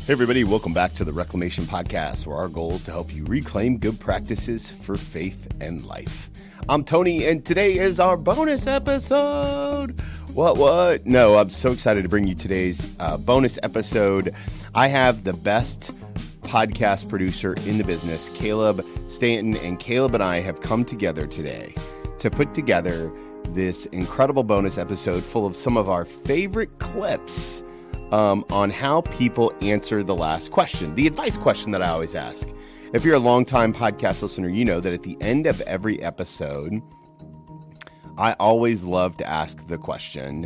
Hey everybody, welcome back to the Reclamation Podcast, where our goal is to help you reclaim good practices for faith and life. I'm Tony, and today is our bonus episode. What? No, I'm so excited to bring you today's bonus episode. I have the best podcast producer in the business, Caleb Stanton, and Caleb and I have come together today to put together this incredible bonus episode full of some of our favorite clips on how people answer the last question, the advice question that I always ask. If you're a longtime podcast listener, you know that at the end of every episode, I always love to ask the question,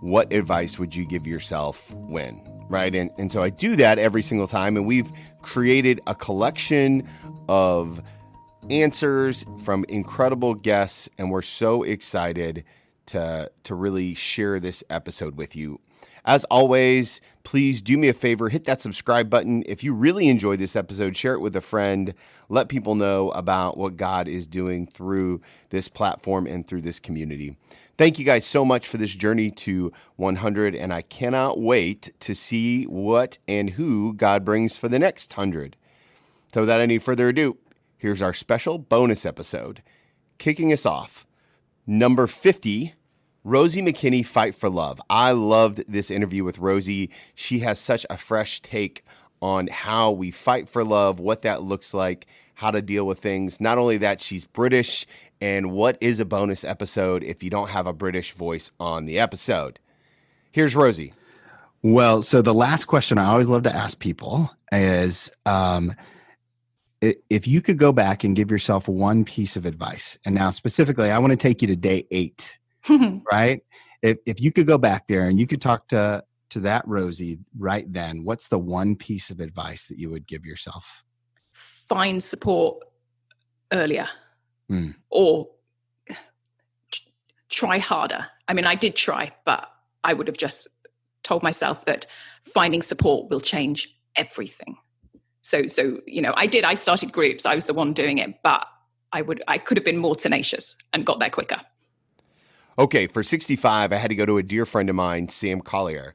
what advice would you give yourself when? Right? And so I do that every single time, and we've created a collection of answers from incredible guests, and we're so excited to really share this episode with you. As always, please do me a favor, hit that subscribe button. If you really enjoyed this episode, share it with a friend. Let people know about what God is doing through this platform and through this community. Thank you guys so much for this journey to 100, and I cannot wait to see what and who God brings for the next 100. So without any further ado, here's our special bonus episode. Kicking us off, number 50, Rosie McKinney, Fight for Love. I loved this interview with Rosie. She has such a fresh take on how we fight for love, what that looks like, how to deal with things. Not only that, she's British, and what is a bonus episode if you don't have a British voice on the episode? Here's Rosie. Well, so the last question I always love to ask people is, if you could go back and give yourself one piece of advice, and now specifically, I want to take you to day 8. Right? If you could go back there and you could talk to that Rosie right then, what's the one piece of advice that you would give yourself? Find support earlier or try harder. I mean, I did try, but I would have just told myself that finding support will change everything. So, I started groups. I was the one doing it, but I could have been more tenacious and got there quicker. Okay, for 65, I had to go to a dear friend of mine, Sam Collier.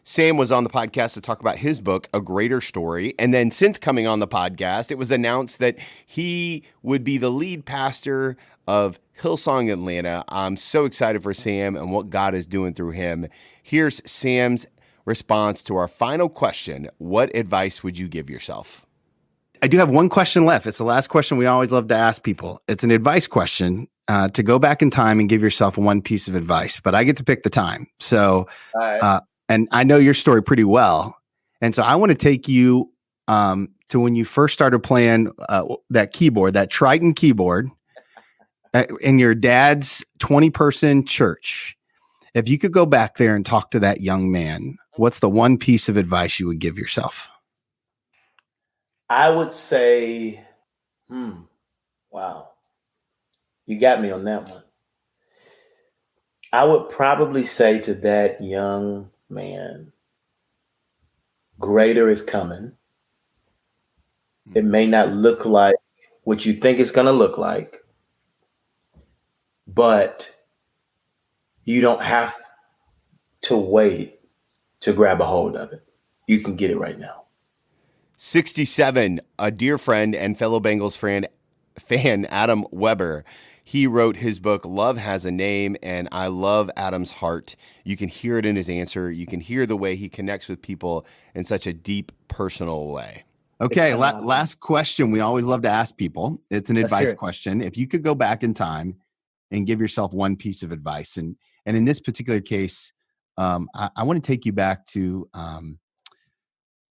Sam was on the podcast to talk about his book, A Greater Story. And then since coming on the podcast, it was announced that he would be the lead pastor of Hillsong Atlanta. I'm so excited for Sam and what God is doing through him. Here's Sam's response to our final question. What advice would you give yourself? I do have one question left. It's the last question we always love to ask people. It's an advice question. To go back in time and give yourself one piece of advice, but I get to pick the time. So, and I know your story pretty well. And so I want to take you to when you first started playing that keyboard, that Triton keyboard in your dad's 20-person church. If you could go back there and talk to that young man, what's the one piece of advice you would give yourself? I would say, wow. You got me on that one. I would probably say to that young man, greater is coming. It may not look like what you think it's going to look like, but you don't have to wait to grab a hold of it. You can get it right now. 67, a dear friend and fellow Bengals fan, Adam Weber. He wrote his book, Love Has a Name, and I love Adam's heart. You can hear it in his answer. You can hear the way he connects with people in such a deep, personal way. Okay, last question we always love to ask people. It's an advice question. If you could go back in time and give yourself one piece of advice, and in this particular case, I want to take you back to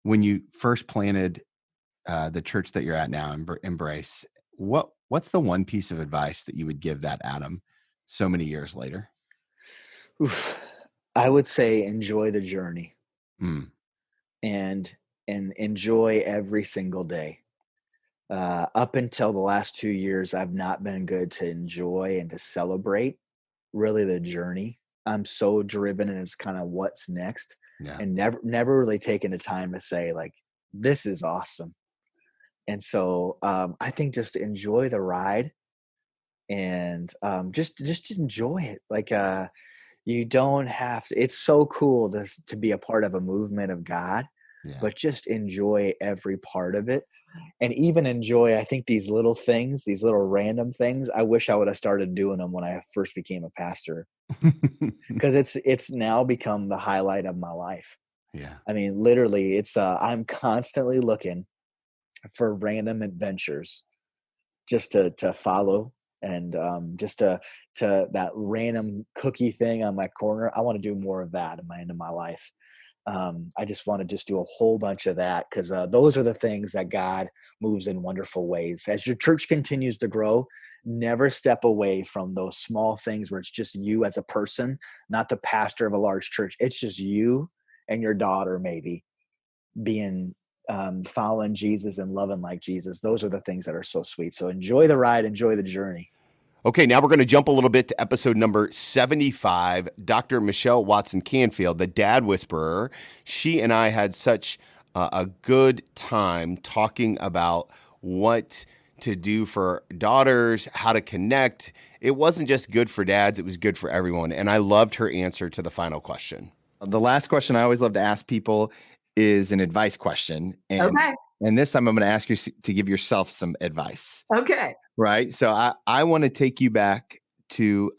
when you first planted the church that you're at now, Embrace. What's the one piece of advice that you would give that Adam so many years later? I would say enjoy the journey and enjoy every single day. Up until the last 2 years, I've not been good to enjoy and to celebrate really the journey. I'm so driven and it's kind of what's next and never really taken the time to say like, this is awesome. And so I think just enjoy the ride and just enjoy it. Like you don't have to, it's so cool to be a part of a movement of God but just enjoy every part of it. And even enjoy, I think, these little things, these little random things. I wish I would have started doing them when I first became a pastor, because it's now become the highlight of my life. Yeah. I mean, literally, I'm constantly looking for random adventures just to follow, and just to that random cookie thing on my corner. I want to do more of that in my end of my life. I just want to just do a whole bunch of that, because those are the things that God moves in wonderful ways. As your church continues to grow, never step away from those small things where it's just you as a person, not the pastor of a large church. It's just you and your daughter maybe being following Jesus and loving like Jesus. Those are the things that are so sweet. So enjoy the ride, enjoy the journey. Okay, now we're going to jump a little bit to episode number 75. Dr. Michelle Watson Canfield, the Dad Whisperer. She and I had such a good time talking about what to do for daughters, how to connect. It wasn't just good for dads, it was good for everyone. And I loved her answer to the final question. The last question I always love to ask people is an advice question. And this time I'm going to ask you to give yourself some advice. Okay. Right. So I want to take you back to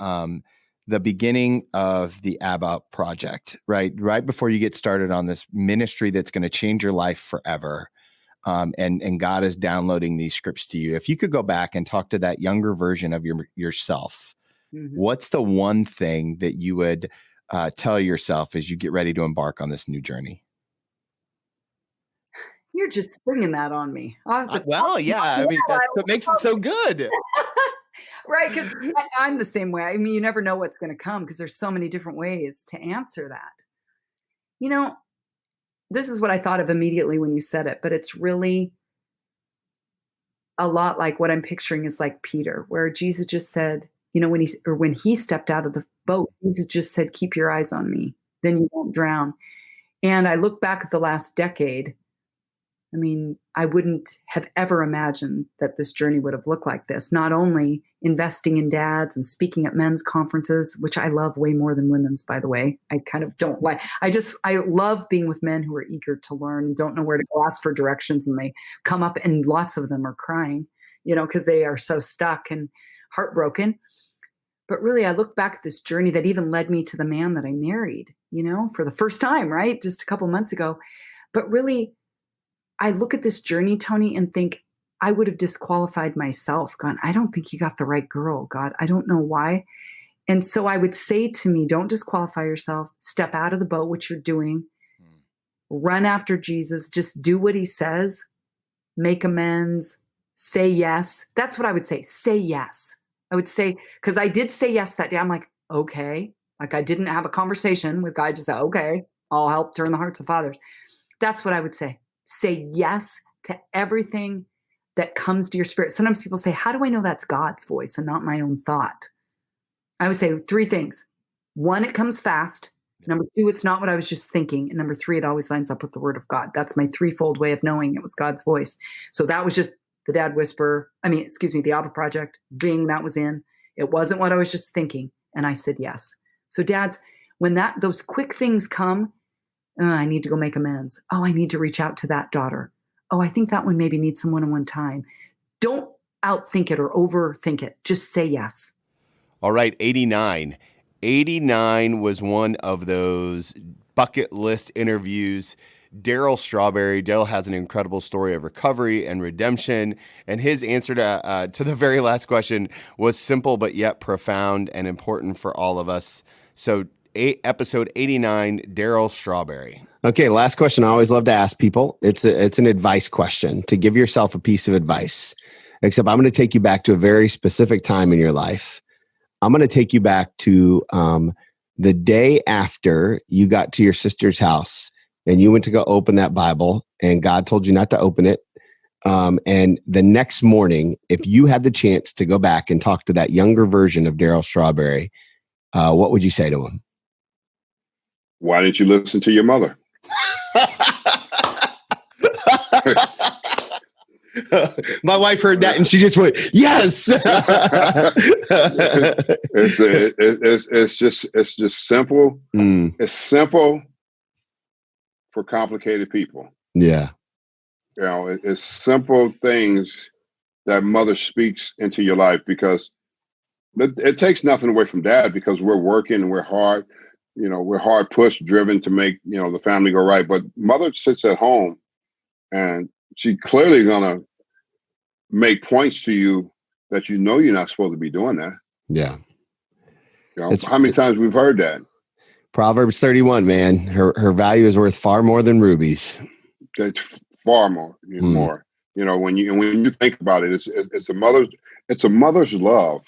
the beginning of the ABBA project, right before you get started on this ministry that's going to change your life forever. And God is downloading these scripts to you. If you could go back and talk to that younger version of yourself, what's the one thing that you would tell yourself as you get ready to embark on this new journey? You're just springing that on me. Well, yeah. I mean, that's what makes it so good. Right. Because I'm the same way. I mean, you never know what's going to come, because there's so many different ways to answer that. You know, this is what I thought of immediately when you said it, but it's really a lot like what I'm picturing is like Peter, where Jesus just said, you know, when he stepped out of the boat, Jesus just said, keep your eyes on me, then you won't drown. And I look back at the last decade. I mean, I wouldn't have ever imagined that this journey would have looked like this. Not only investing in dads and speaking at men's conferences, which I love way more than women's, by the way. I kind of don't like, I love being with men who are eager to learn, don't know where to go, ask for directions, and they come up and lots of them are crying, you know, because they are so stuck and heartbroken. But really, I look back at this journey that even led me to the man that I married, you know, for the first time, right? Just a couple months ago. But really, I look at this journey, Tony, and think I would have disqualified myself. God, I don't think you got the right girl. God, I don't know why. And so I would say to me, don't disqualify yourself. Step out of the boat, which you're doing. Run after Jesus. Just do what he says. Make amends. Say yes. That's what I would say. Say yes. I would say, because I did say yes that day. I'm like, okay. Like I didn't have a conversation with God. I just said, okay, I'll help turn the hearts of fathers. That's what I would say. Say yes to everything that comes to your spirit. Sometimes people say, how do I know that's God's voice and not my own thought? I would say 3 things. 1, it comes fast. Number 2, it's not what I was just thinking. And number 3, it always lines up with the word of God. That's my threefold way of knowing it was God's voice. So that was just the Dad Whisperer. The ABBA project. Bing, that was in. It wasn't what I was just thinking. And I said yes. So dads, when those quick things come, I need to go make amends. Oh, I need to reach out to that daughter. Oh, I think that one maybe needs some one-on-one time. Don't outthink it or overthink it. Just say yes. All right, 89. 89 was one of those bucket list interviews. Darryl Strawberry. Darryl has an incredible story of recovery and redemption. And his answer to the very last question was simple, but yet profound and important for all of us. So episode 89, Darryl Strawberry. Okay, last question I always love to ask people. It's an advice question, to give yourself a piece of advice. Except I'm going to take you back to a very specific time in your life. I'm going to take you back to the day after you got to your sister's house and you went to go open that Bible and God told you not to open it. And the next morning, if you had the chance to go back and talk to that younger version of Darryl Strawberry, what would you say to him? Why didn't you listen to your mother? My wife heard that and she just went, yes. It's just simple. It's simple for complicated people. Yeah. You know, it's simple things that mother speaks into your life, because it takes nothing away from dad, because we're working and we're hard. You know, we're hard pushed, driven to make, you know, the family go right. But mother sits at home and she clearly gonna make points to you that you know you're not supposed to be doing that. Yeah. You know, how many times we've heard that? Proverbs 31, man. Her value is worth far more than rubies. It's far more. More. You know, when you think about it, it's a mother's love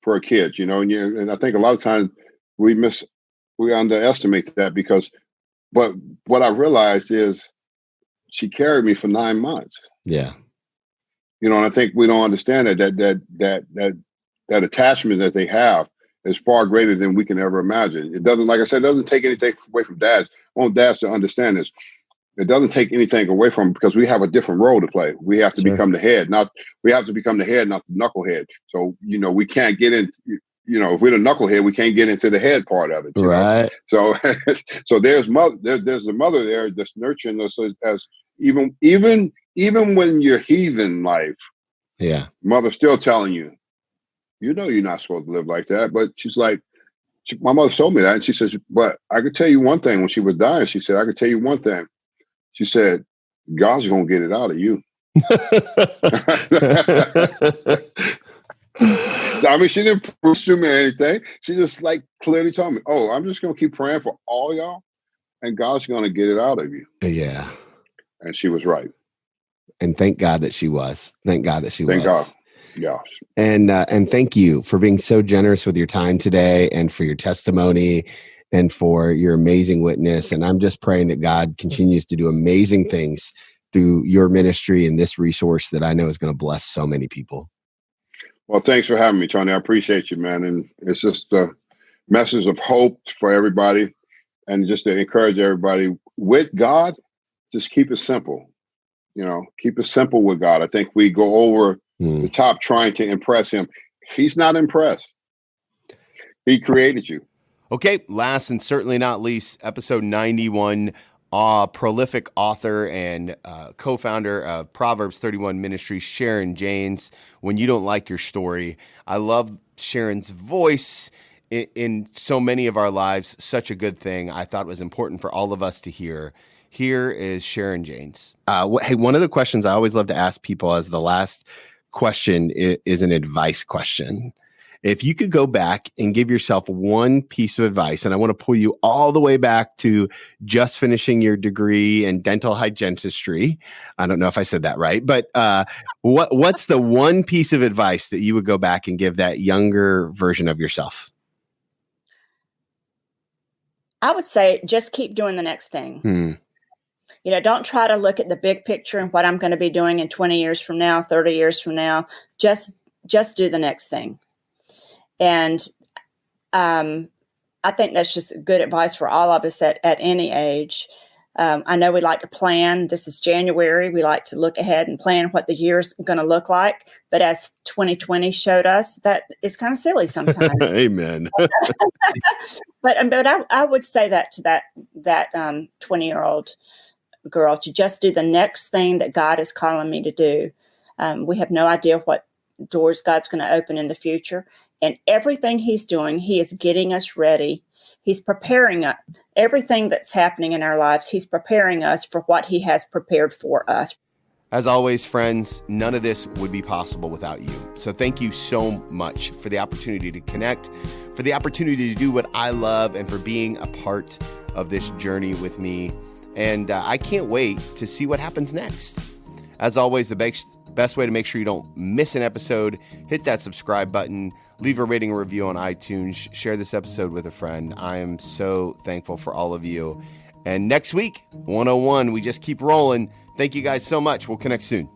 for a kid. You know, and I think a lot of times we underestimate that, but what I realized is she carried me for 9 months. Yeah. You know, and I think we don't understand that attachment that they have is far greater than we can ever imagine. It doesn't, like I said, it doesn't take anything away from dads. I want dads to understand this. It doesn't take anything away from them, because we have a different role to play. We have to become the head, not the knucklehead. So, you know, we can't get in, you know, if we're the knucklehead, we can't get into the head part of it. Right. Know? So there's the mother there that's nurturing us as even when you're heathen life. Yeah. Mother's still telling you, you know, you're not supposed to live like that. But she's like, my mother told me that. And she says, but I could tell you one thing. When she was dying, she said, I could tell you one thing. She said, God's going to get it out of you. I mean, she didn't prove to me anything. She just like clearly told me, oh, I'm just going to keep praying for all y'all, and God's going to get it out of you. Yeah. And she was right. And thank God that she was. Thank God. Yes. And thank you for being so generous with your time today, and for your testimony, and for your amazing witness. And I'm just praying that God continues to do amazing things through your ministry and this resource that I know is going to bless so many people. Well, thanks for having me, Tony. I appreciate you, man. And it's just a message of hope for everybody, and just to encourage everybody with God, just keep it simple. You know, keep it simple with God. I think we go over the top trying to impress him. He's not impressed. He created you. Okay, last and certainly not least, episode 91, prolific author and co-founder of Proverbs 31 Ministries, Sharon James. When you don't like your story, I love Sharon's voice in so many of our lives. Such a good thing. I thought it was important for all of us to hear. Here is Sharon James. Hey, one of the questions I always love to ask people as the last question is an advice question. If you could go back and give yourself one piece of advice, and I want to pull you all the way back to just finishing your degree in dental hygienistry. I don't know if I said that right, but what's the one piece of advice that you would go back and give that younger version of yourself? I would say just keep doing the next thing. You know, don't try to look at the big picture and what I'm going to be doing in 20 years from now, 30 years from now. Just do the next thing. And I think that's just good advice for all of us at any age. I know we like to plan. This is January. We like to look ahead and plan what the year's going to look like. But as 2020 showed us, that is kind of silly sometimes. Amen. But I would say that to that 20-year-old girl, to just do the next thing that God is calling me to do. We have no idea what doors God's going to open in the future. And everything he's doing, he is getting us ready. He's preparing us. Everything that's happening in our lives, he's preparing us for what he has prepared for us. As always, friends, none of this would be possible without you. So thank you so much for the opportunity to connect, for the opportunity to do what I love, and for being a part of this journey with me. And I can't wait to see what happens next. As always, the best way to make sure you don't miss an episode, hit that subscribe button, leave a rating or review on iTunes, share this episode with a friend. I am so thankful for all of you. And next week, 101, we just keep rolling. Thank you guys so much. We'll connect soon.